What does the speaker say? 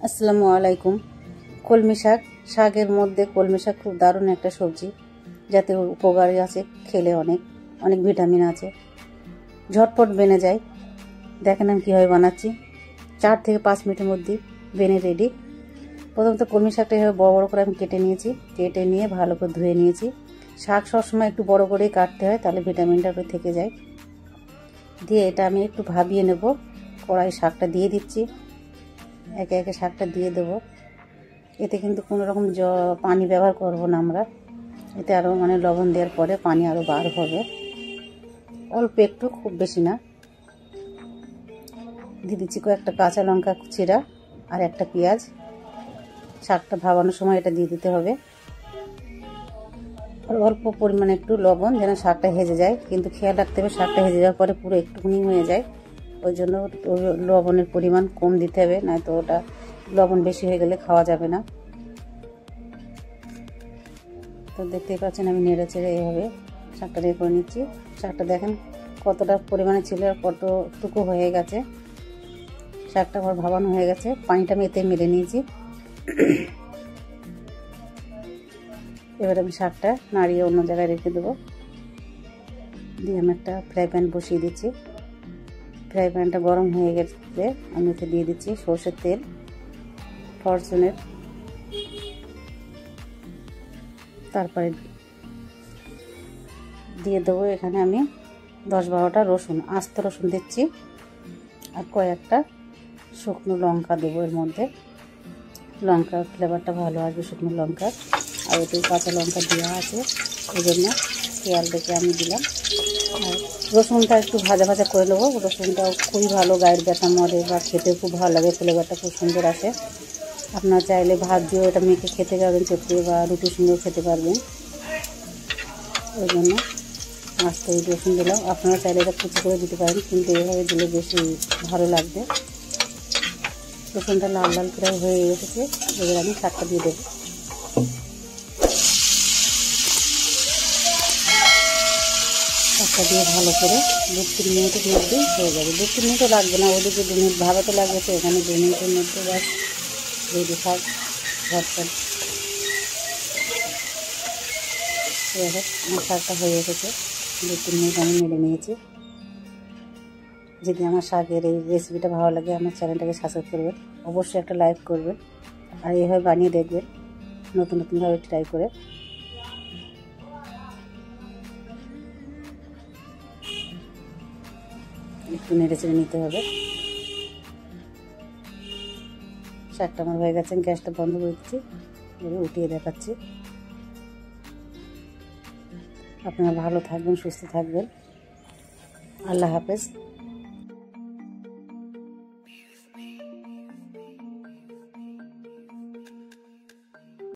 আসসালামু আলাইকুম। কলমি শাক, শাকের মধ্যে কলমি শাক খুব দারুণ একটা সবজি, যাতে উপকারী আছে, খেলে অনেক অনেক ভিটামিন আছে, ঝটপট বেনে যায়। দেখেন আমি কীভাবে বানাচ্ছি। 4 থেকে 5 মিনিটের মধ্যে বেনে রেডি। প্রথমত কলমি শাকটা এভাবে বড় বড় করে আমি কেটে নিয়েছি। কেটে নিয়ে ভালো করে ধুয়ে নিয়েছি। শাক সবসময় একটু বড় করেই কাটতে হয়, তাহলে ভিটামিনটা থেকে যায়। দিয়ে এটা আমি একটু ভাবিয়ে নেব। কড়াই শাকটা দিয়ে দিচ্ছি। একে একে শাকটা দিয়ে দেবো। এতে কিন্তু কোনো রকম পানি ব্যবহার করব না আমরা। এতে আরও লবণ দেওয়ার পরে পানি আরও বার হবে, অল্প একটু, খুব বেশি না। দিয়ে দিচ্ছি কয়েকটা কাঁচা লঙ্কা চিরা আর একটা পেঁয়াজ। শাকটা ভাবানোর সময় এটা দিয়ে দিতে হবে। আর অল্প পরিমাণে একটু লবণ, যেন শাকটা হেজে যায়, কিন্তু খেয়াল রাখতে হবে শাকটা হেজে যাওয়ার পরে পুরো একটুখানি হয়ে যায়। ওই জন্য লবণের পরিমাণ কম দিতে হবে, নয়তো ওটা লবণ বেশি হয়ে গেলে খাওয়া যাবে না। তো দেখতেই পাচ্ছেন আমি নেড়ে চেড়ে এইভাবে শাকটা রেডি করে নিচ্ছি। শাকটা দেখেন কতটা পরিমাণে ছিল আর কতটুকু হয়ে গেছে। শাকটা আমার ভাবানো হয়ে গেছে, পানিটা আমি এতে মেরে নিয়েছি। এবার আমি শাকটা নাড়িয়ে অন্য জায়গায় রেখে দেবো। দিয়ে আমি একটা ফ্রাই প্যান বসিয়ে দিচ্ছি। ফ্রাই প্যানটা গরম হয়ে গেছে, আমি এতে দিয়ে দিচ্ছি সরষের তেল, ফরচুনের। তারপরে দিয়ে দেবো এখানে আমি 10-12টা রসুন, আস্ত রসুন দিচ্ছি। আর কয়েকটা শুকনো লঙ্কা দেবো এর মধ্যে। লঙ্কার ফ্লেভারটা ভালো আসবে শুকনো লঙ্কার। আর এতে কাঁচা লঙ্কা দেওয়া আছে, ওই জন্য খেয়াল রেখে আমি দিলাম। আর রসুনটা একটু ভাজা ভাজা করে নেবো। রসুনটাও খুবই ভালো, গায়ের ব্যথা মরে বা খেতে খুব ভালো লাগে, ফ্লেভারটা খুব সুন্দর আসে। আপনারা চাইলে ভাত দিয়েও এটা মেখে খেতে পারবেন, চটকে বা রুটির সঙ্গেও খেতে পারবেন। ওই জন্য আস্তে রসুন দিলাম। আপনারা চাইলে এটা কুচি করে দিতে পারেন, কিন্তু এইভাবে দিলে বেশি ভালো লাগবে। রসুনটা লাল লাল করে হয়ে এসেছে, এবার আমি শাকটা দিয়ে দেবো। শাকটা দিয়ে ভালো করে 2-3 মিনিটের মধ্যেই হয়ে যাবে। 2-3 মিনিটও লাগবে না, ওদিকে 2 মিনিট ভাবাতে লাগবে, তো এখানে 2 মিনিটের মধ্যে বাস রেডি শাক ঝটপট। এবার আমার শাকটা হয়ে এসেছে, 2-3 মিনিট আমি নেড়ে নিয়েছি। যদি আমার শাকের এই রেসিপিটা ভালো লাগে, আমার চ্যানেলটাকে সাবস্ক্রাইব করবেন, অবশ্যই একটা লাইক করবেন, আর এইভাবে বানিয়ে দেখবেন, নতুন নতুনভাবে ট্রাই করে। একটু নেড়ে চেড়ে নিতে হবে। শাকটা আমার হয়ে গেছে, গ্যাসটা বন্ধ করে দিচ্ছি, এবার উঠিয়ে দেখাচ্ছি। আপনারা ভালো থাকবেন, সুস্থ থাকবেন। আল্লাহ হাফেজ।